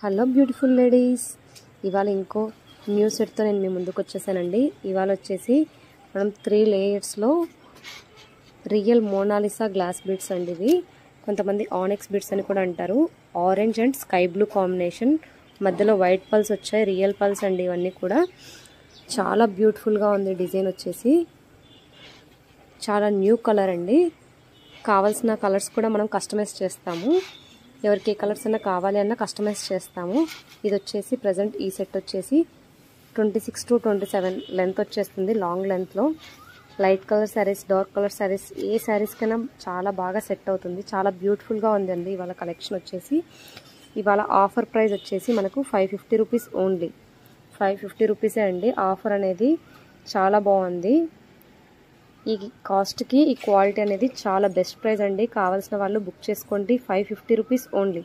Hello beautiful ladies, ఇవాళ ఇంకో new సెట్తో నేను మీ ముందుకు వచ్చేసానండి. ఇవాళ వచ్చేసి మనం 3 లేయర్స్లో రియల్ మోనాలిసా గ్లాస్ బీడ్స్ అండి. ఇవి కొంతమంది ఆనెక్స్ బీడ్స్ అని కూడా అంటారు. Orange and sky blue combination, మధ్యలో వైట్ పల్స్ వచ్చాయి, రియల్ పల్స్ అండి. ఇవన్నీ కూడా చాలా బ్యూటిఫుల్గా ఉంది. డిజైన్ వచ్చేసి చాలా న్యూ కలర్ అండి. కావాల్సిన కలర్స్ కూడా మనం కస్టమైజ్ చేస్తాము. ఎవరికి ఏ కలర్స్ అన్నా కావాలి అన్నా కస్టమైజ్ చేస్తాము. ఇది వచ్చేసి ప్రజెంట్ ఈ సెట్ వచ్చేసి 26 to 27 లెంత్ వచ్చేస్తుంది. లాంగ్ లెంత్లో light colour saris, dark colour saris, ఏ శారీస్ కన్నా చాలా బాగా సెట్ అవుతుంది. చాలా బ్యూటిఫుల్గా ఉందండి ఇవాళ కలెక్షన్ వచ్చేసి. ఇవాళ ఆఫర్ ప్రైస్ వచ్చేసి మనకు 550 రూపీస్ ఓన్లీ. 550 రూపీసే అండి. ఆఫర్ అనేది చాలా బాగుంది. ఈ కాస్ట్కి ఈ క్వాలిటీ అనేది చాలా బెస్ట్ ప్రైస్ అండి. కావాల్సిన వాళ్ళు బుక్ చేసుకోండి. 550 రూపీస్ ఓన్లీ.